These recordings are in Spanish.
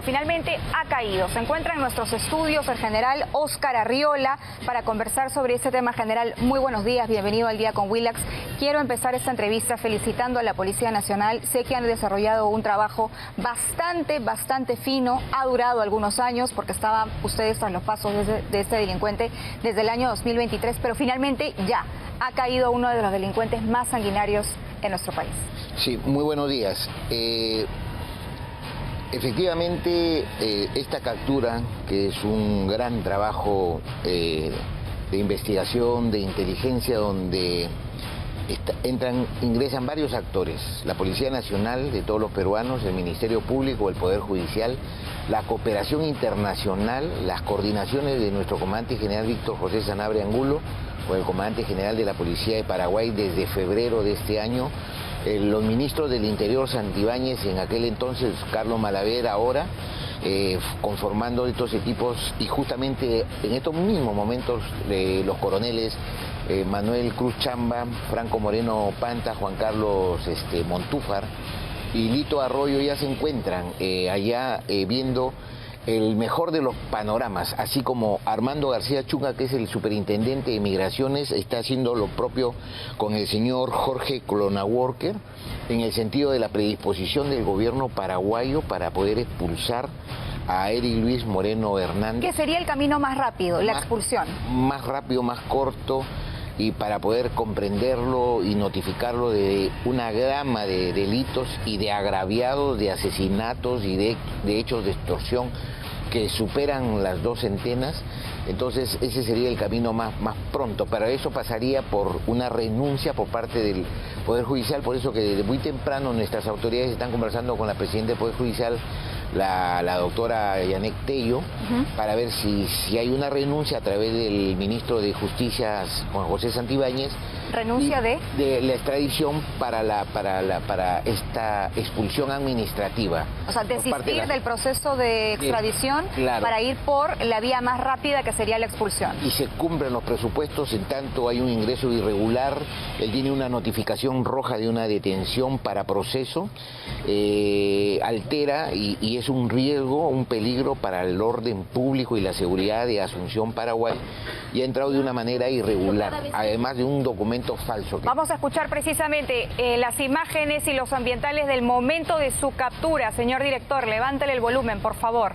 finalmente ha caído. Se encuentra en nuestros estudios el general Óscar Arriola para conversar sobre este tema. General, muy buenos días, bienvenido al Día con Willax. Quiero empezar esta entrevista felicitando a la Policía Nacional. Sé que han desarrollado un trabajo bastante fino, ha durado algunos años porque estaban ustedes tras los pasos de este delincuente desde el año 2023, pero finalmente ya ha caído uno de los delincuentes más sanguinarios en nuestro país. Sí, muy buenos días. Efectivamente, esta captura, que es un gran trabajo de investigación, de inteligencia, donde ingresan varios actores: la Policía Nacional de todos los peruanos, el Ministerio Público, el Poder Judicial, la cooperación internacional, las coordinaciones de nuestro comandante general Víctor José Sanabria Angulo, con el comandante general de la Policía de Paraguay desde febrero de este año, los ministros del Interior Santibáñez, en aquel entonces Carlos Malaver, ahora conformando estos equipos, y justamente en estos mismos momentos los coroneles Manuel Cruz Chamba, Franco Moreno Panta, Juan Carlos Montúfar y Lito Arroyo ya se encuentran allá viendo el mejor de los panoramas, así como Armando García Chunga, que es el superintendente de Migraciones, está haciendo lo propio con el señor Jorge Clonaworker, en el sentido de la predisposición del gobierno paraguayo para poder expulsar a Eric Luis Moreno Hernández. ¿Qué sería el camino más rápido, la expulsión? Más rápido, más corto, y para poder comprenderlo y notificarlo de una gama de delitos y de agraviados, de asesinatos y de hechos de extorsión que superan las 2 centenas. Entonces ese sería el camino más pronto. Para eso pasaría por una renuncia por parte del Poder Judicial, por eso que desde muy temprano nuestras autoridades están conversando con la presidenta del Poder Judicial, la doctora Yanek Tello, para ver si hay una renuncia a través del ministro de Justicia, Juan José Santibáñez. ¿Renuncia de? De la extradición para esta expulsión administrativa. O sea, desistir del proceso de extradición, claro, para ir por la vía más rápida, que sería la expulsión. Y se cumplen los presupuestos, en tanto hay un ingreso irregular, él tiene una notificación roja de una detención para proceso, altera y es un riesgo, un peligro para el orden público y la seguridad de Asunción, Paraguay, y ha entrado de una manera irregular, además de un documento falso. Vamos a escuchar precisamente las imágenes y los ambientales del momento de su captura. Señor director, levántele el volumen, por favor.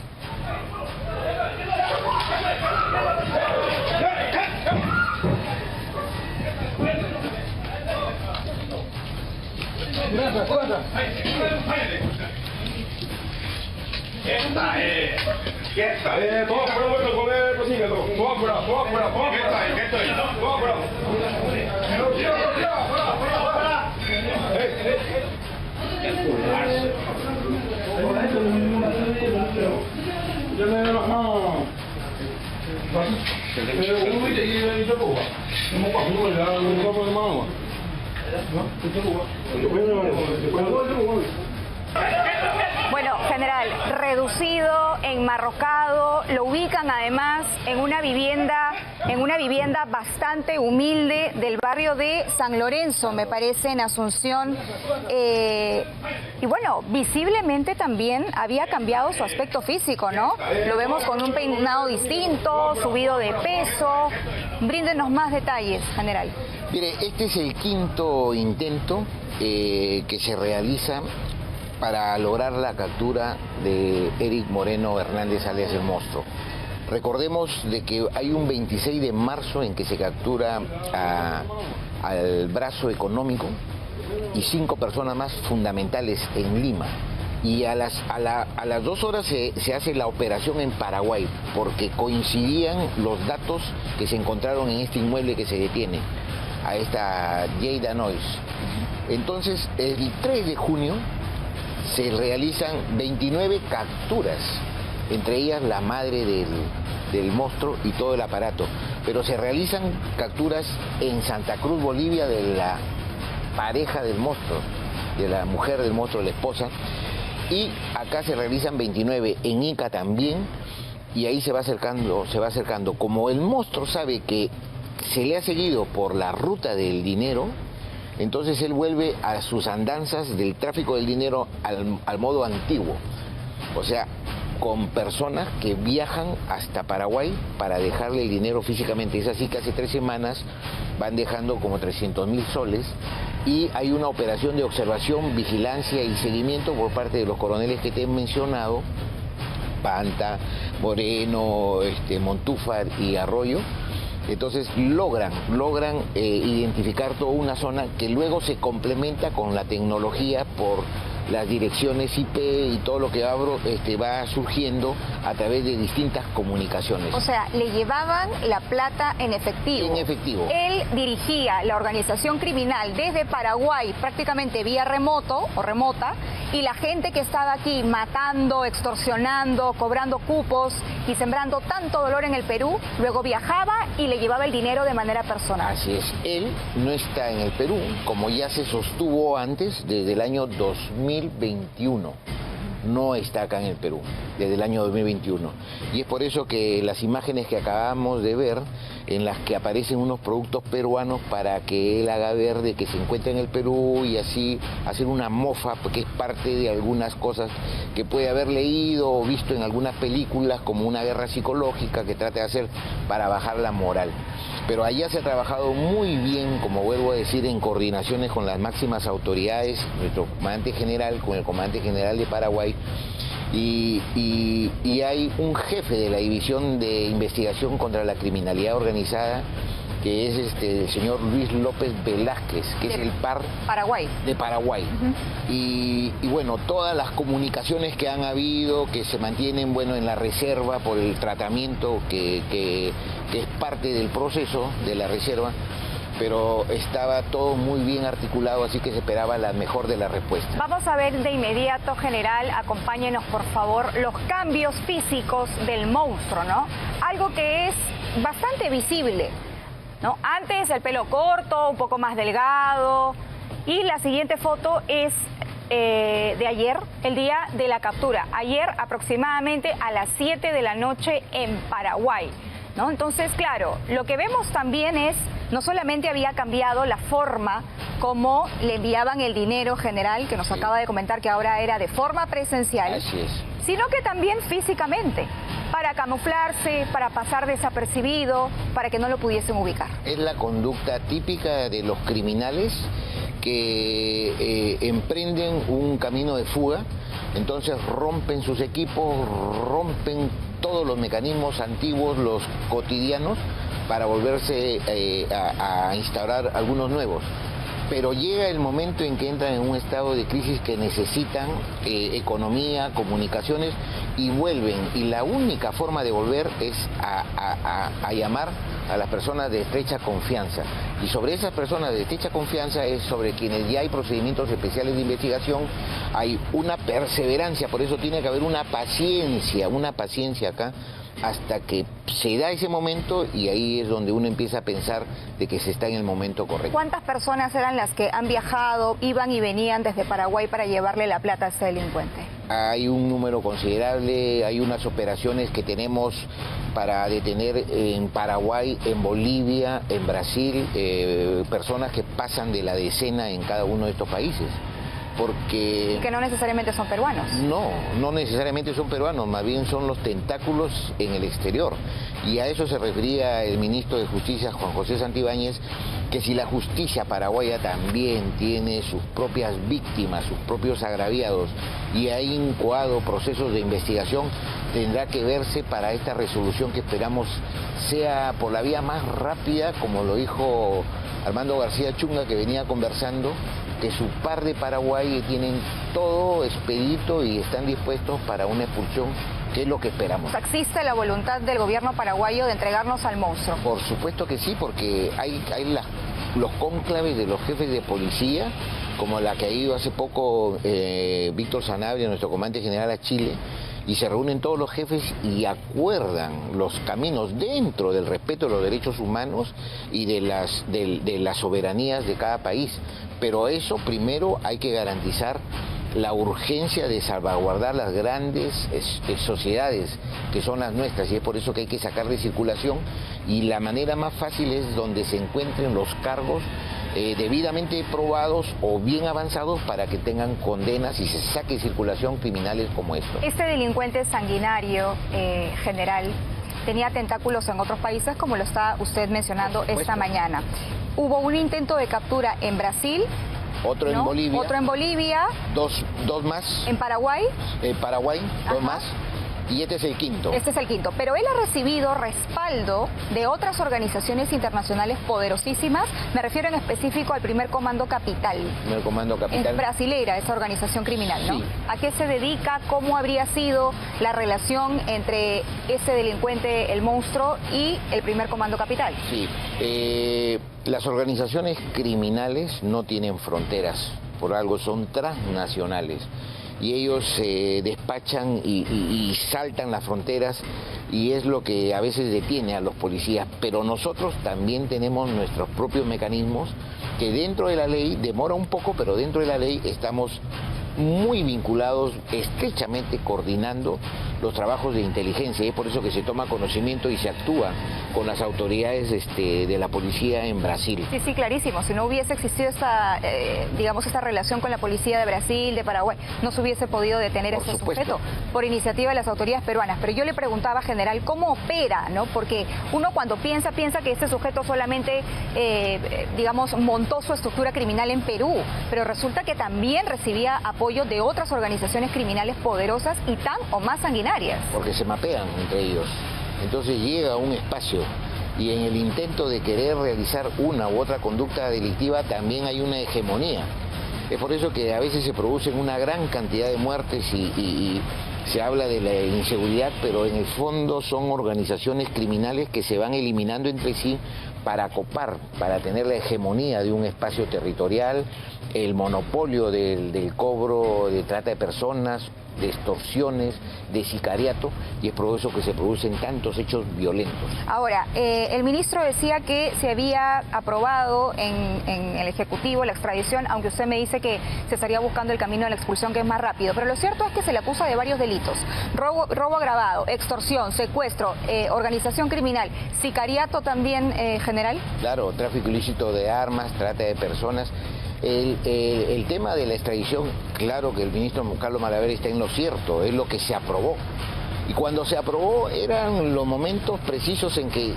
Bueno, general, reducido, enmarrocado, lo ubican además en una vivienda bastante humilde del barrio de San Lorenzo, me parece, en Asunción. Y bueno, visiblemente también había cambiado su aspecto físico, ¿no? Lo vemos con un peinado distinto, subido de peso. Bríndenos más detalles, general. Mire, este es el 5º intento que se realiza para lograr la captura de Eric Moreno Hernández, alias el Monstruo. Recordemos de que hay un 26 de marzo en que se captura al brazo económico y 5 personas más fundamentales en Lima. Y a las 2 horas se hace la operación en Paraguay, porque coincidían los datos que se encontraron en este inmueble que se detiene, a esta Jada Noyes. Entonces, el 3 de junio se realizan 29 capturas, entre ellas la madre del monstruo y todo el aparato. Pero se realizan capturas en Santa Cruz, Bolivia, de la pareja del monstruo, de la mujer del monstruo, la esposa. Y acá se realizan 29, en Ica también, y ahí se va acercando. Como el monstruo sabe que se le ha seguido por la ruta del dinero, entonces él vuelve a sus andanzas del tráfico del dinero al modo antiguo. O sea, con personas que viajan hasta Paraguay para dejarle el dinero físicamente. Es así que hace 3 semanas van dejando como 300.000 soles y hay una operación de observación, vigilancia y seguimiento por parte de los coroneles que te he mencionado, Panta, Moreno, Montúfar y Arroyo. Entonces logran identificar toda una zona que luego se complementa con la tecnología por las direcciones IP y todo lo que va surgiendo a través de distintas comunicaciones. O sea, le llevaban la plata en efectivo. En efectivo. Él dirigía la organización criminal desde Paraguay, prácticamente vía remoto o remota, y la gente que estaba aquí matando, extorsionando, cobrando cupos y sembrando tanto dolor en el Perú, luego viajaba y le llevaba el dinero de manera personal. Así es. Él no está en el Perú, como ya se sostuvo antes, desde el año 2021. No está acá en el Perú, desde el año 2021. Y es por eso que las imágenes que acabamos de ver, en las que aparecen unos productos peruanos para que él haga ver de que se encuentra en el Perú y así hacer una mofa, porque es parte de algunas cosas que puede haber leído o visto en algunas películas, como una guerra psicológica que trata de hacer para bajar la moral. Pero allá se ha trabajado muy bien, como vuelvo a decir, en coordinaciones con las máximas autoridades, nuestro comandante general, con el comandante general de Paraguay, y hay un jefe de la División de Investigación contra la Criminalidad Organizada, que es el señor Luis López Velázquez, que es el par Paraguay. De Paraguay. Y bueno, todas las comunicaciones que han habido, que se mantienen en la reserva por el tratamiento que es parte del proceso de la reserva, pero estaba todo muy bien articulado, así que se esperaba la mejor de las respuestas. Vamos a ver de inmediato, general, acompáñenos por favor, los cambios físicos del monstruo, ¿no? Algo que es bastante visible, ¿no? Antes el pelo corto, un poco más delgado, y la siguiente foto es de ayer, el día de la captura. Ayer aproximadamente a las 7 de la noche en Paraguay, ¿no? Entonces, claro, lo que vemos también es, no solamente había cambiado la forma como le enviaban el dinero, general, que nos acaba de comentar que ahora era de forma presencial, así es, sino que también físicamente, para camuflarse, para pasar desapercibido, para que no lo pudiesen ubicar. Es la conducta típica de los criminales que emprenden un camino de fuga, entonces rompen sus equipos, rompen todos los mecanismos antiguos, los cotidianos, para volverse a instaurar algunos nuevos. Pero llega el momento en que entran en un estado de crisis que necesitan economía, comunicaciones, y vuelven. Y la única forma de volver es a llamar a las personas de estrecha confianza. Y sobre esas personas de estrecha confianza es sobre quienes ya hay procedimientos especiales de investigación, hay una perseverancia, por eso tiene que haber una paciencia acá, hasta que se da ese momento, y ahí es donde uno empieza a pensar de que se está en el momento correcto. ¿Cuántas personas eran las que han viajado, iban y venían desde Paraguay para llevarle la plata a ese delincuente? Hay un número considerable, hay unas operaciones que tenemos para detener en Paraguay, en Bolivia, en Brasil, personas que pasan de la decena en cada uno de estos países. Porque... Que no necesariamente son peruanos. No necesariamente son peruanos, más bien son los tentáculos en el exterior. Y a eso se refería el ministro de Justicia, Juan José Santibáñez, que si la justicia paraguaya también tiene sus propias víctimas, sus propios agraviados, y ha incoado procesos de investigación, tendrá que verse para esta resolución que esperamos sea por la vía más rápida, como lo dijo Armando García Chunga, que venía conversando, que su par de Paraguay tienen todo expedito y están dispuestos para una expulsión, que es lo que esperamos. ¿Existe la voluntad del gobierno paraguayo de entregarnos al monstruo? Por supuesto que sí, porque hay los cónclaves de los jefes de policía, como la que ha ido hace poco Víctor Sanabria, nuestro comandante general, a Chile, y se reúnen todos los jefes y acuerdan los caminos dentro del respeto de los derechos humanos y de las soberanías de cada país. Pero eso primero hay que garantizar la urgencia de salvaguardar las grandes sociedades que son las nuestras, y es por eso que hay que sacar de circulación, y la manera más fácil es donde se encuentren los cargos debidamente probados o bien avanzados para que tengan condenas y se saque de circulación criminales como estos. Este delincuente sanguinario, general, tenía tentáculos en otros países, como lo está usted mencionando esta mañana. Hubo un intento de captura en Brasil. Otro en Bolivia. Otro en Bolivia. Dos más. En Paraguay. Paraguay, dos más. Y este es el quinto. Este es el quinto. Pero él ha recibido respaldo de otras organizaciones internacionales poderosísimas. Me refiero en específico al Primer Comando Capital. Primer Comando Capital. Es brasilera esa organización criminal, ¿no? Sí. ¿A qué se dedica? ¿Cómo habría sido la relación entre ese delincuente, el monstruo, y el Primer Comando Capital? Sí. Las organizaciones criminales no tienen fronteras. Por algo son transnacionales. Y ellos despachan y saltan las fronteras y es lo que a veces detiene a los policías. Pero nosotros también tenemos nuestros propios mecanismos que dentro de la ley, demora un poco, pero dentro de la ley estamos muy vinculados, estrechamente coordinando los trabajos de inteligencia. Y es por eso que se toma conocimiento y se actúa con las autoridades de la policía en Brasil. Sí, sí, clarísimo. Si no hubiese existido esta, digamos, esta relación con la policía de Brasil, de Paraguay, no se hubiese podido detener a este sujeto por iniciativa de las autoridades peruanas. Pero yo le preguntaba, general, ¿cómo opera, no? Porque uno cuando piensa que este sujeto solamente, digamos, montó su estructura criminal en Perú, pero resulta que también recibía apoyo de otras organizaciones criminales poderosas y tan o más sanguinarias. Porque se mapean entre ellos. Entonces llega a un espacio y en el intento de querer realizar una u otra conducta delictiva también hay una hegemonía. Es por eso que a veces se producen una gran cantidad de muertes y se habla de la inseguridad, pero en el fondo son organizaciones criminales que se van eliminando entre sí para acopar, para tener la hegemonía de un espacio territorial, el monopolio del cobro de trata de personas, de extorsiones, de sicariato, y es por eso que se producen tantos hechos violentos. Ahora, el ministro decía que se había aprobado en el Ejecutivo la extradición, aunque usted me dice que se estaría buscando el camino de la expulsión, que es más rápido, pero lo cierto es que se le acusa de varios delitos: robo agravado, extorsión, secuestro, organización criminal, sicariato también, general. Claro, tráfico ilícito de armas, trata de personas. El tema de la extradición, claro que el ministro Carlos Malaver está en lo cierto, es lo que se aprobó. Y cuando se aprobó eran los momentos precisos en que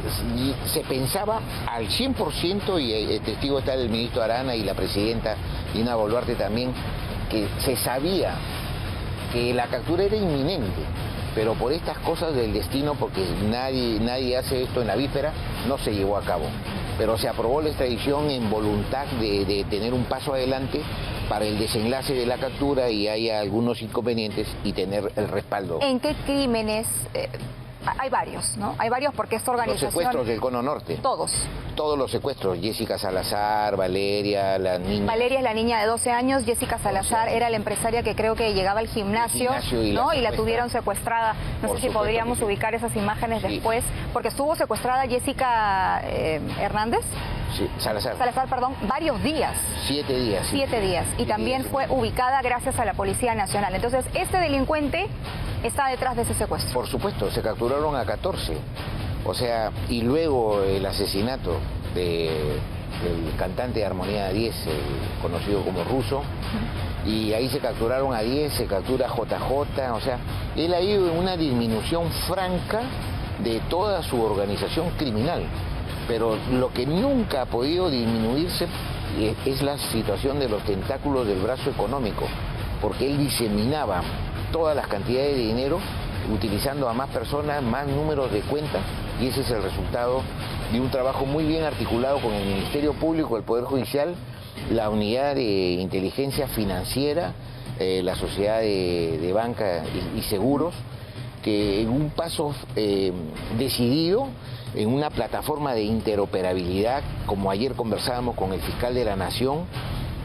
se pensaba al 100%, y el testigo está el ministro Arana y la presidenta Dina Boluarte también, que se sabía que la captura era inminente. Pero por estas cosas del destino, porque nadie hace esto en la víspera, no se llevó a cabo. Pero se aprobó la extradición en voluntad de tener un paso adelante para el desenlace de la captura y haya algunos inconvenientes y tener el respaldo. ¿En qué crímenes? Hay varios, ¿no? Hay varios porque esta organización... Los secuestros del Cono Norte. Todos. Todos los secuestros. Jessica Salazar, Valeria, la niña... Valeria es la niña de 12 años, Jessica Salazar era la empresaria que creo que llegaba al gimnasio, ¿no? Y la tuvieron secuestrada. No sé si podríamos ubicar esas imágenes después, porque estuvo secuestrada Jessica Hernández. Sí, Salazar, perdón, varios días. 7 días. 7 días. Y también fue ubicada gracias a la Policía Nacional. Entonces, este delincuente está detrás de ese secuestro. Por supuesto, se capturaron a 14. O sea, y luego el asesinato del cantante de Armonía 10, conocido como Ruso, y ahí se capturaron a 10, se captura a JJ, o sea, él ha ido en una disminución franca de toda su organización criminal. Pero lo que nunca ha podido disminuirse es la situación de los tentáculos del brazo económico, porque él diseminaba todas las cantidades de dinero utilizando a más personas, más números de cuentas, y ese es el resultado de un trabajo muy bien articulado con el Ministerio Público, el Poder Judicial, la Unidad de Inteligencia Financiera, la Sociedad de Banca y Seguros, que en un paso decidido, en una plataforma de interoperabilidad, como ayer conversábamos con el fiscal de la Nación,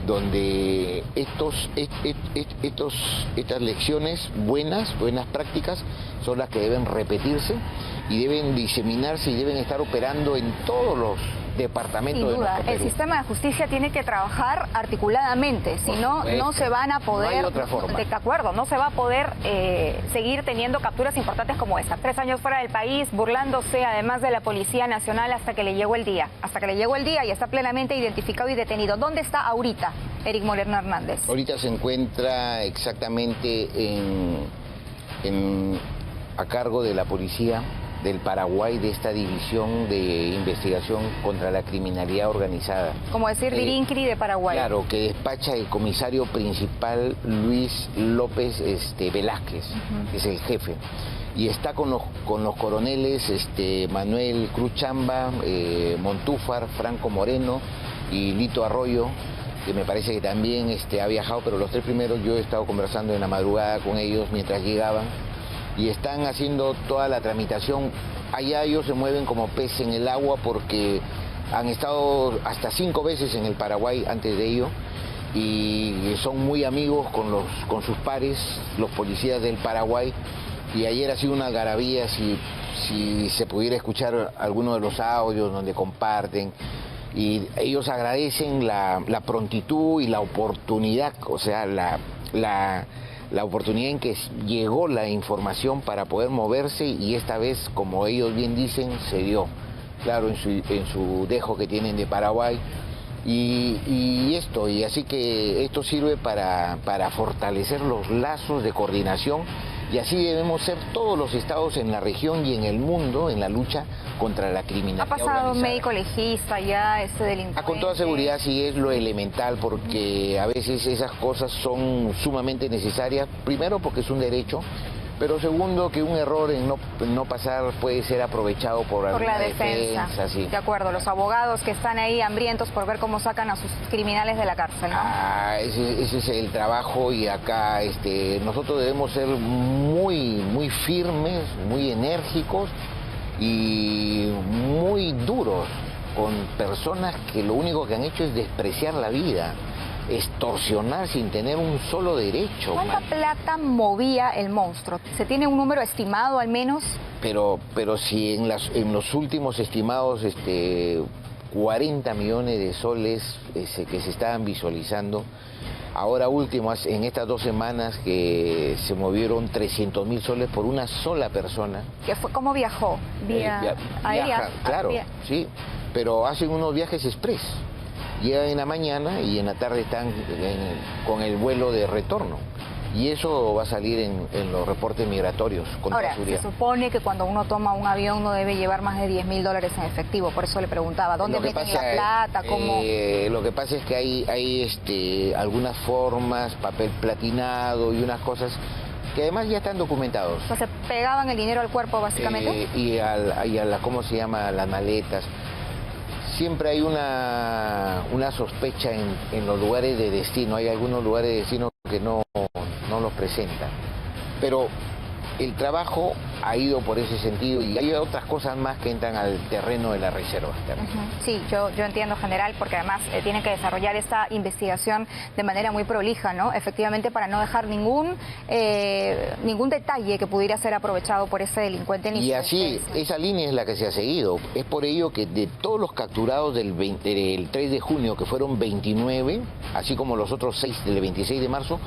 donde estas lecciones buenas prácticas son las que deben repetirse y deben diseminarse y deben estar operando en todos departamento Sin de duda, nuestro el Perú. sistema de justicia tiene que trabajar articuladamente, si no, no se van a poder, no hay otra forma. de acuerdo, no se va a poder seguir teniendo capturas importantes como esta. 3 años fuera del país, burlándose además de la Policía Nacional hasta que le llegó el día. Hasta que le llegó el día y está plenamente identificado y detenido. ¿Dónde está ahorita Eric Moreno Hernández? Ahorita se encuentra exactamente a cargo de la policía del Paraguay, de esta división de investigación contra la criminalidad organizada. Como decir Dirincri de Paraguay. Claro, que despacha el comisario principal Luis López Velázquez, que es el jefe. Y está con los coroneles Manuel Cruz Chamba, Montúfar, Franco Moreno y Lito Arroyo, que me parece que también ha viajado, pero los 3 primeros yo he estado conversando en la madrugada con ellos mientras llegaban. Y están haciendo toda la tramitación. Allá ellos se mueven como pez en el agua porque han estado hasta 5 veces en el Paraguay antes de ello y son muy amigos con sus pares, los policías del Paraguay. Y ayer ha sido una algarabía si se pudiera escuchar alguno de los audios donde comparten. Y ellos agradecen la prontitud y la oportunidad, o sea, la oportunidad en que llegó la información para poder moverse, y esta vez, como ellos bien dicen, se dio, claro, en su dejo que tienen de Paraguay. Y así que esto sirve para fortalecer los lazos de coordinación, y así debemos ser todos los estados en la región y en el mundo en la lucha contra la criminalidad ¿Ha pasado un organizada. médico legista ya, delincuente? Con toda seguridad sí es lo elemental, porque a veces esas cosas son sumamente necesarias, primero porque es un derecho, pero segundo que un error en no pasar puede ser aprovechado por la alguna defensa. Sí. De acuerdo, los abogados que están ahí hambrientos por ver cómo sacan a sus criminales de la cárcel, ¿no? Ese es el trabajo, y acá nosotros debemos ser muy firmes, muy enérgicos y muy duros con personas que lo único que han hecho es despreciar la vida, extorsionar sin tener un solo derecho. ¿Cuánta plata movía el monstruo? ¿Se tiene un número estimado al menos? Pero si en los últimos estimados 40 millones de soles que se estaban visualizando, ahora último, en estas 2 semanas que se movieron 300.000 soles por una sola persona. ¿Cómo viajó? ¿Vía aérea? Claro, sí, pero hacen unos viajes express. Llegan en la mañana y en la tarde están con el vuelo de retorno. Y eso va a salir en los reportes migratorios con toda Ahora, seguridad. se supone que cuando uno toma un avión no debe llevar más de $10.000 en efectivo. Por eso le preguntaba, ¿dónde meten la plata? ¿Cómo? Lo que pasa es que hay algunas formas, papel platinado y unas cosas que además ya están documentados. O sea, ¿se pegaban el dinero al cuerpo básicamente? Y a ¿cómo se llama? Las maletas. Siempre hay una sospecha en los lugares de destino. Hay algunos lugares de destino que no los presentan. Pero el trabajo ha ido por ese sentido, y hay otras cosas más que entran al terreno de la reserva. Sí, yo entiendo, general, porque además tienen que desarrollar esta investigación de manera muy prolija, ¿no? Efectivamente, para no dejar ningún detalle que pudiera ser aprovechado por ese delincuente. Y así, esa línea es la que se ha seguido. Es por ello que de todos los capturados del 3 de junio, que fueron 29, así como los otros 6 del 26 de marzo,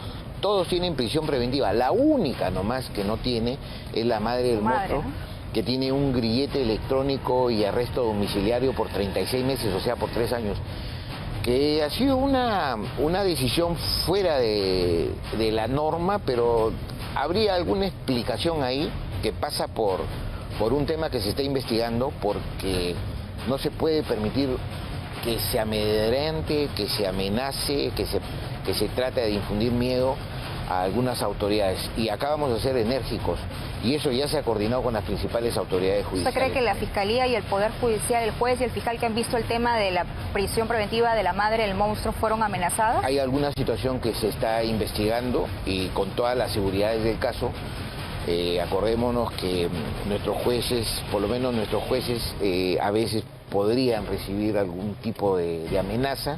todos tienen prisión preventiva. La única nomás que no tiene es la madre del monstruo, ¿no? Que tiene un grillete electrónico y arresto domiciliario por 36 meses, o sea, por 3 años. Que ha sido una decisión fuera de la norma, pero habría alguna explicación ahí que pasa por un tema que se está investigando, porque no se puede permitir que se amedrente, que se amenace, que se trate de infundir miedo a algunas autoridades. Y acá vamos a ser enérgicos, y eso ya se ha coordinado con las principales autoridades judiciales. ¿Usted cree que la Fiscalía y el Poder Judicial, el juez y el fiscal que han visto el tema de la prisión preventiva de la madre del monstruo fueron amenazadas? Hay alguna situación que se está investigando, y con todas las seguridades del caso. Acordémonos que nuestros jueces, por lo menos nuestros jueces, a veces podrían recibir algún tipo de amenaza,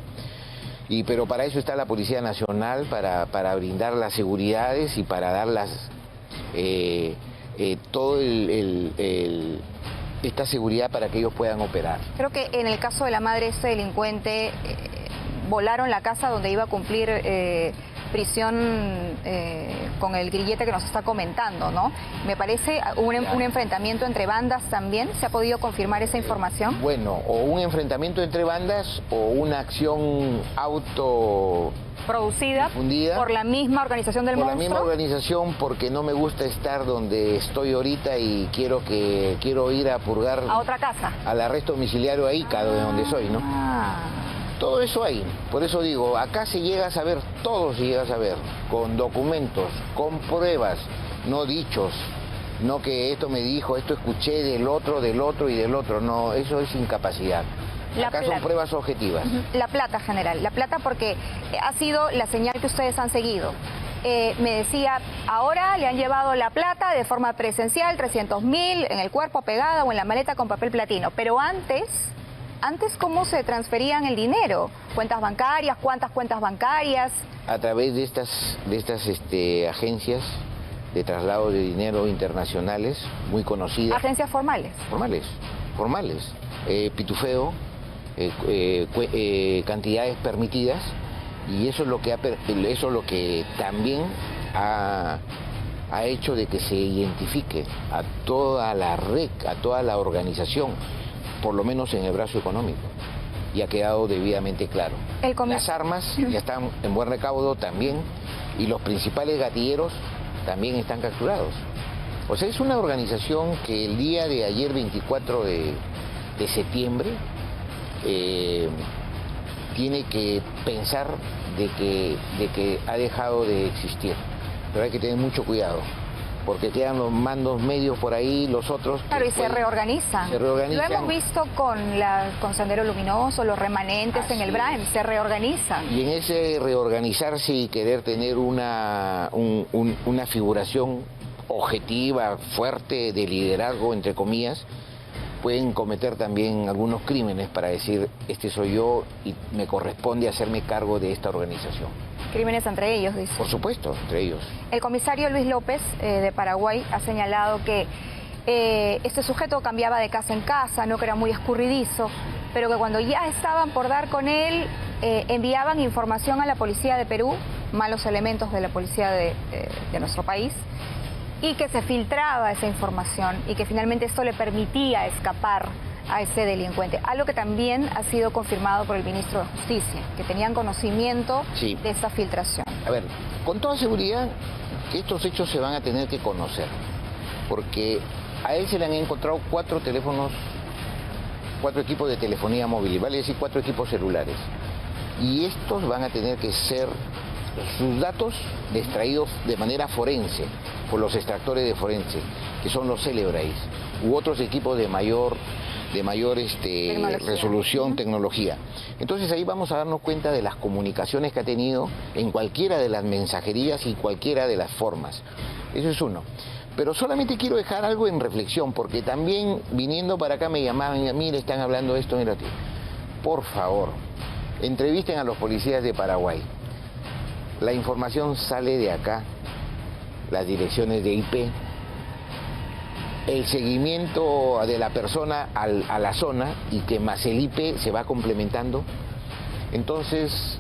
pero para eso está la Policía Nacional, para brindar las seguridades y para dar todo esta seguridad para que ellos puedan operar. Creo que en el caso de la madre de este delincuente, volaron la casa donde iba a cumplir prisión con el grillete que nos está comentando, ¿no? Me parece un enfrentamiento entre bandas también. ¿Se ha podido confirmar esa información? Bueno, o un enfrentamiento entre bandas o una acción producida por la misma organización del monstruo. Por la misma organización, porque no me gusta estar donde estoy ahorita y quiero ir a purgar a otra casa, al arresto domiciliario a Ica, de donde soy, ¿no? Todo eso hay. Por eso digo, acá se llega a saber, todo se llega a saber, con documentos, con pruebas, no dichos. No que esto me dijo, esto escuché del otro y del otro. No, eso es incapacidad. Acá son pruebas objetivas. La plata, general. La plata, porque ha sido la señal que ustedes han seguido. Me decía, ahora le han llevado la plata de forma presencial, 300.000 en el cuerpo pegada o en la maleta con papel platino. Pero antes, ¿cómo se transferían el dinero? ¿Cuentas bancarias? ¿Cuántas cuentas bancarias? A través de estas agencias de traslado de dinero internacionales, muy conocidas. ¿Agencias formales? Formales. Pitufeo, cantidades permitidas, y eso es lo que también ha hecho de que se identifique a toda la red, a toda la organización, por lo menos en el brazo económico, y ha quedado debidamente claro. Las armas ya están en buen recaudo también, y los principales gatilleros también están capturados. O sea, es una organización que el día de ayer, 24 de septiembre, tiene que pensar de que ha dejado de existir. Pero hay que tener mucho cuidado, porque quedan los mandos medios por ahí, los otros... Claro, y se reorganizan. Lo hemos visto con Sendero Luminoso, los remanentes en el Braem, se reorganizan. Y en ese reorganizarse y querer tener una figuración objetiva, fuerte, de liderazgo, entre comillas, pueden cometer también algunos crímenes para decir, este soy yo y me corresponde hacerme cargo de esta organización. Crímenes entre ellos, dice. Por supuesto, entre ellos. El comisario Luis López, de Paraguay, ha señalado que este sujeto cambiaba de casa en casa, no, que era muy escurridizo, pero que cuando ya estaban por dar con él, enviaban información a la policía de Perú, malos elementos de la policía de nuestro país, y que se filtraba esa información y que finalmente esto le permitía escapar a este delincuente. Algo que también ha sido confirmado por el ministro de Justicia, que tenían conocimiento de esta filtración. A ver, con toda seguridad que estos hechos se van a tener que conocer, porque a él se le han encontrado 4 equipos de telefonía móvil, vale decir 4 equipos celulares, y estos van a tener que ser sus datos extraídos de manera forense por los extractores de forense, que son los Celebrates, u otros equipos de mayor resolución, tecnología. Entonces ahí vamos a darnos cuenta de las comunicaciones que ha tenido en cualquiera de las mensajerías y cualquiera de las formas. Eso es uno. Pero solamente quiero dejar algo en reflexión, porque también viniendo para acá me llamaban, mire, están hablando de esto, mira, por favor, entrevisten a los policías de Paraguay. La información sale de acá, las direcciones de IP, el seguimiento de la persona a la zona, y que más el IP se va complementando. Entonces,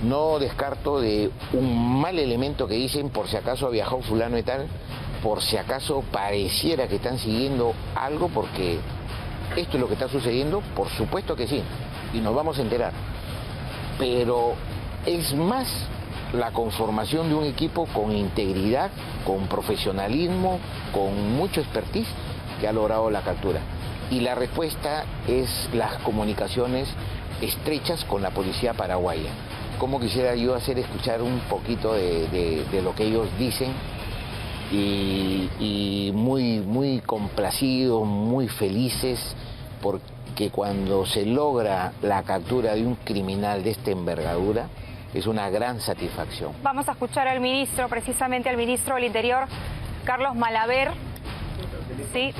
no descarto de un mal elemento que dicen, por si acaso viajó fulano y tal, por si acaso pareciera que están siguiendo algo, porque esto es lo que está sucediendo, por supuesto que sí, y nos vamos a enterar. Pero es más la conformación de un equipo con integridad, con profesionalismo, con mucho expertise, que ha logrado la captura. Y la respuesta es las comunicaciones estrechas con la policía paraguaya. Como quisiera yo hacer escuchar un poquito de lo que ellos dicen, y muy complacidos, muy felices, porque cuando se logra la captura de un criminal de esta envergadura, es una gran satisfacción. Vamos a escuchar al ministro, precisamente al ministro del Interior, Carlos Malaver. Sí.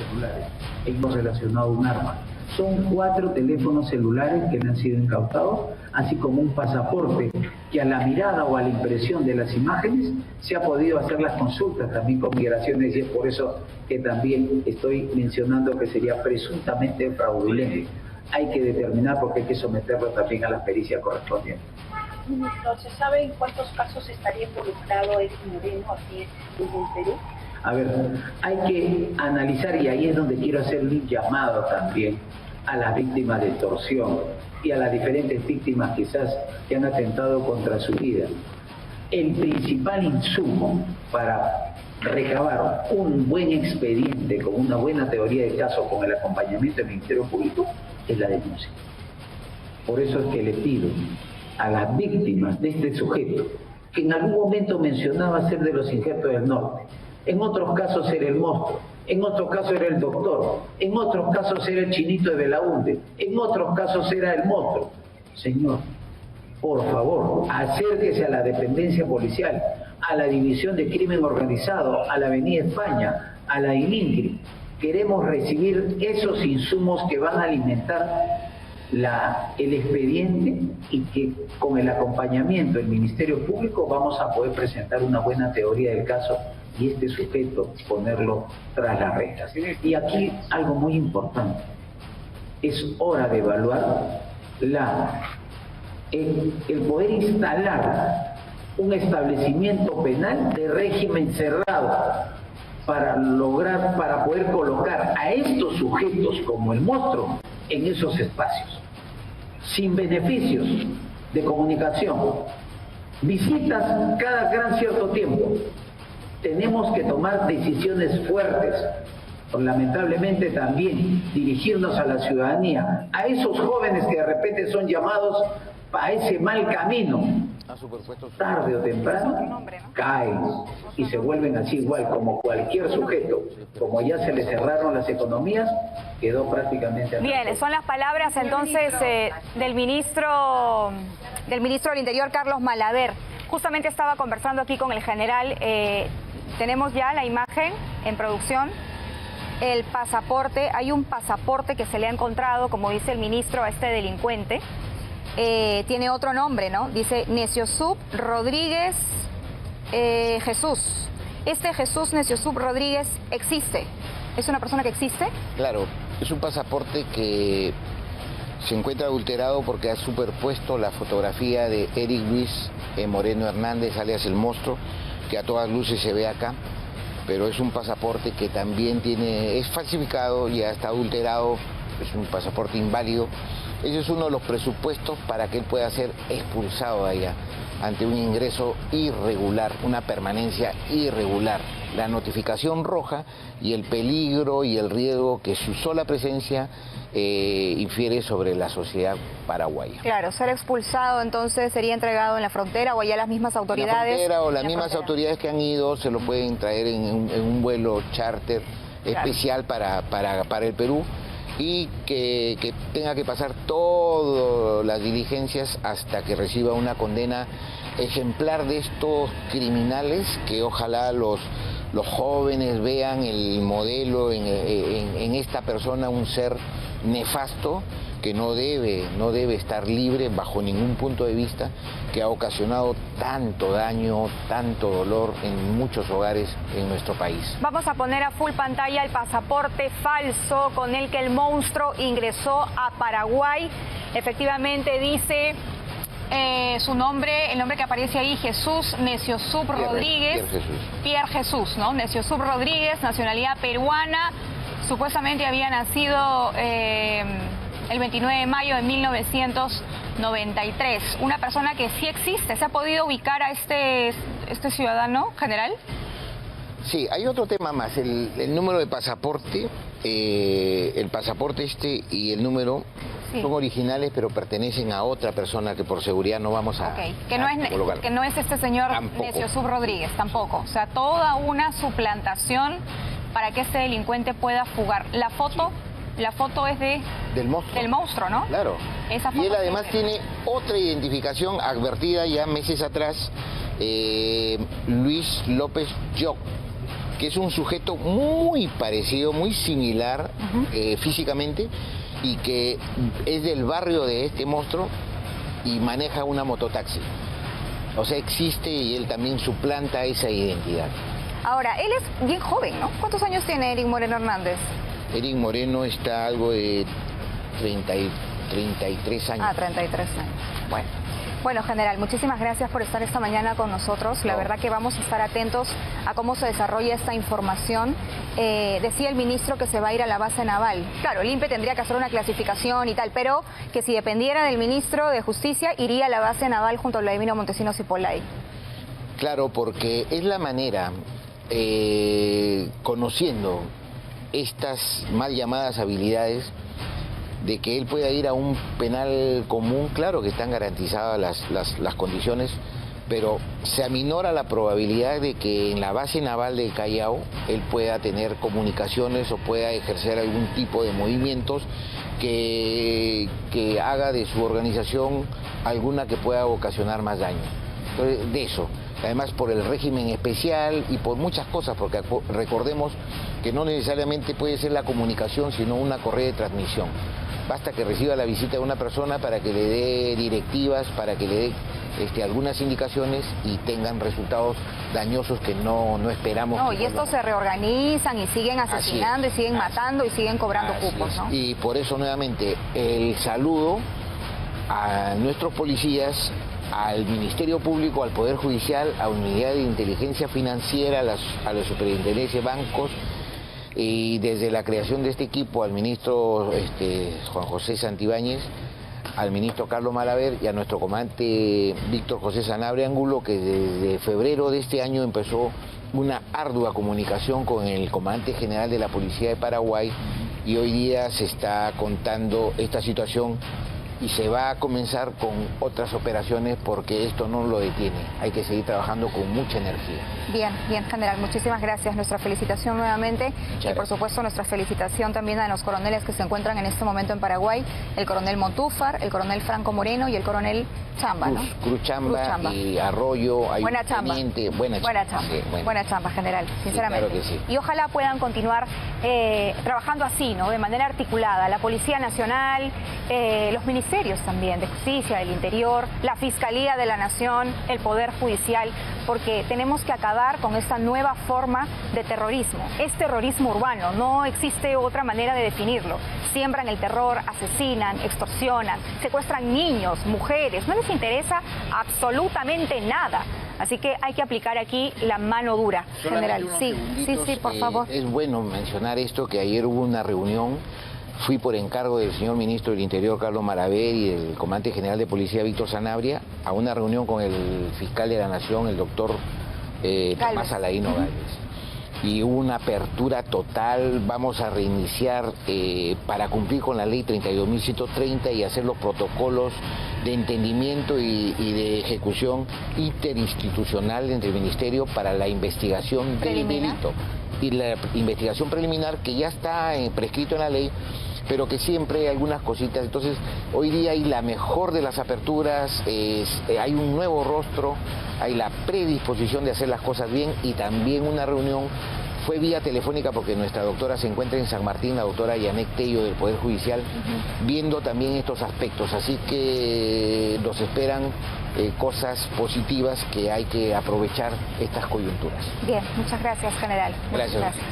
Hemos relacionado un arma. Son 4 teléfonos celulares que le han sido incautados, así como un pasaporte que a la mirada o a la impresión de las imágenes se ha podido hacer las consultas también con migraciones, y es por eso que también estoy mencionando que sería presuntamente fraudulento. Hay que determinar porque hay que someterlo también a la pericia correspondiente. Ministro, ¿se sabe en cuántos casos estaría involucrado Eric Moreno aquí en el Perú? A ver, hay que analizar, y ahí es donde quiero hacerle un llamado también a las víctimas de extorsión y a las diferentes víctimas quizás que han atentado contra su vida. El principal insumo para recabar un buen expediente con una buena teoría de caso con el acompañamiento del Ministerio Público es la denuncia. Por eso es que le pido a las víctimas de este sujeto, que en algún momento mencionaba ser de los injertos del norte, en otros casos era el monstruo, en otros casos era el doctor, en otros casos era el chinito de Belaúnde, en otros casos era el monstruo. Señor, por favor, acérquese a la dependencia policial, a la División de Crimen Organizado, a la Avenida España, a la ININCRI. Queremos recibir esos insumos que van a alimentar el expediente, y que con el acompañamiento del Ministerio Público vamos a poder presentar una buena teoría del caso y este sujeto ponerlo tras las rejas. Y aquí algo muy importante, es hora de evaluar el poder instalar un establecimiento penal de régimen cerrado para poder colocar a estos sujetos como el monstruo en esos espacios, sin beneficios de comunicación, visitas cada gran cierto tiempo. Tenemos que tomar decisiones fuertes, lamentablemente también dirigirnos a la ciudadanía, a esos jóvenes que de repente son llamados a ese mal camino. Tarde o temprano caen y se vuelven así, igual como cualquier sujeto. Como ya se le cerraron las economías, quedó prácticamente... Bien, son las palabras entonces del ministro del Interior, Carlos Malaver. Justamente estaba conversando aquí con el general. Tenemos ya la imagen en producción. El pasaporte, hay un pasaporte que se le ha encontrado, como dice el ministro, a este delincuente. Tiene otro nombre, ¿no? Dice Neciosub Rodríguez Jesús. Este Jesús Neciosub Rodríguez existe. ¿Es una persona que existe? Claro, es un pasaporte que se encuentra adulterado porque ha superpuesto la fotografía de Eric Luis Moreno Hernández, alias el monstruo, que a todas luces se ve acá, pero es un pasaporte que también es falsificado, ya está adulterado, es un pasaporte inválido. Ese es uno de los presupuestos para que él pueda ser expulsado de allá ante un ingreso irregular, una permanencia irregular. La notificación roja y el peligro y el riesgo que su sola presencia infiere sobre la sociedad paraguaya. Claro, ser expulsado entonces sería entregado en la frontera o allá las mismas autoridades. En la frontera o las mismas autoridades que han ido se lo pueden traer en un vuelo charter especial para el Perú, y que tenga que pasar todas las diligencias hasta que reciba una condena ejemplar de estos criminales, que ojalá los jóvenes vean el modelo en esta persona, un ser nefasto que no debe estar libre bajo ningún punto de vista, que ha ocasionado tanto daño, tanto dolor en muchos hogares en nuestro país. Vamos a poner a full pantalla el pasaporte falso con el que el monstruo ingresó a Paraguay. Efectivamente dice su nombre, el nombre que aparece ahí, Jesús Neciosub Rodríguez. Pierre Jesús, ¿no? Neciosub Rodríguez, nacionalidad peruana. Supuestamente había nacido el 29 de mayo de 1993. Una persona que sí existe. ¿Se ha podido ubicar a este ciudadano, general? Sí, hay otro tema más. El número de pasaporte, el pasaporte y el número son originales, pero pertenecen a otra persona que por seguridad no vamos a colocar. Que no es este señor Neciosub Rodríguez, tampoco. O sea, toda una suplantación para que este delincuente pueda fugar. La foto es del monstruo, ¿no? Claro. Esa foto y él además tiene otra identificación advertida ya meses atrás, Luis López Joc, que es un sujeto muy parecido, muy similar físicamente, y que es del barrio de este monstruo y maneja una mototaxi. O sea, existe y él también suplanta esa identidad. Ahora, él es bien joven, ¿no? ¿Cuántos años tiene Eric Moreno Hernández? Eric Moreno está algo de 33 años. 33 años. Bueno, general, muchísimas gracias por estar esta mañana con nosotros. La verdad que vamos a estar atentos a cómo se desarrolla esta información. Decía el ministro que se va a ir a la base naval. Claro, el INPE tendría que hacer una clasificación y tal, pero que si dependiera del ministro de Justicia, iría a la base naval junto a Vladimiro Montesinos y Pollay. Claro, porque es la manera, conociendo estas mal llamadas habilidades, de que él pueda ir a un penal común. Claro que están garantizadas las condiciones, pero se aminora la probabilidad de que en la base naval del Callao él pueda tener comunicaciones o pueda ejercer algún tipo de movimientos que haga de su organización alguna que pueda ocasionar más daño. Entonces, de eso. Además, por el régimen especial y por muchas cosas, porque recordemos que no necesariamente puede ser la comunicación, sino una correa de transmisión. Basta que reciba la visita de una persona para que le dé directivas, para que le dé algunas indicaciones y tengan resultados dañosos que no esperamos. No, y estos se reorganizan y siguen asesinando y siguen matando y siguen cobrando cupos, ¿no? Y por eso, nuevamente, el saludo a nuestros policías, al Ministerio Público, al Poder Judicial, a Unidad de Inteligencia Financiera, a la Superintendencia de Bancos, y desde la creación de este equipo al ministro Juan José Santibáñez, al ministro Carlos Malaver y a nuestro comandante Víctor José Sanabria Angulo, que desde febrero de este año empezó una ardua comunicación con el comandante general de la Policía de Paraguay, y hoy día se está contando esta situación y se va a comenzar con otras operaciones porque esto no lo detiene. Hay que seguir trabajando con mucha energía. Bien, general. Muchísimas gracias. Nuestra felicitación nuevamente y por supuesto nuestra felicitación también a los coroneles que se encuentran en este momento en Paraguay, el coronel Montúfar, el coronel Franco Moreno y el coronel Chamba, ¿no? Cruz Chamba y Arroyo. Hay buena chamba. Buena chamba, general, sinceramente. Sí, claro que sí. Y ojalá puedan continuar trabajando así, ¿no? De manera articulada. La Policía Nacional, los ministerios también de Justicia, del Interior, la Fiscalía de la Nación, el Poder Judicial, porque tenemos que acabar con esta nueva forma de terrorismo. Es terrorismo urbano, no existe otra manera de definirlo. Siembran el terror, asesinan, extorsionan, secuestran niños, mujeres, no les interesa absolutamente nada. Así que hay que aplicar aquí la mano dura, general. Sí, por favor. Es bueno mencionar esto, que ayer hubo una reunión. Fui por encargo del señor ministro del Interior, Carlos Malaver, y del comandante general de Policía, Víctor Sanabria, a una reunión con el fiscal de la Nación, el doctor Tomás Aladino Gálvez. Y hubo una apertura total. Vamos a reiniciar para cumplir con la ley 32.130 y hacer los protocolos de entendimiento y de ejecución interinstitucional entre el Ministerio para la investigación del delito. Y la investigación preliminar, que ya está prescrito en la ley, pero que siempre hay algunas cositas. Entonces, hoy día hay la mejor de las aperturas, hay un nuevo rostro, hay la predisposición de hacer las cosas bien, y también una reunión fue vía telefónica porque nuestra doctora se encuentra en San Martín, la doctora Yanek Tello del Poder Judicial, viendo también estos aspectos. Así que nos esperan cosas positivas, que hay que aprovechar estas coyunturas. Bien, muchas gracias, general. Muchas Gracias.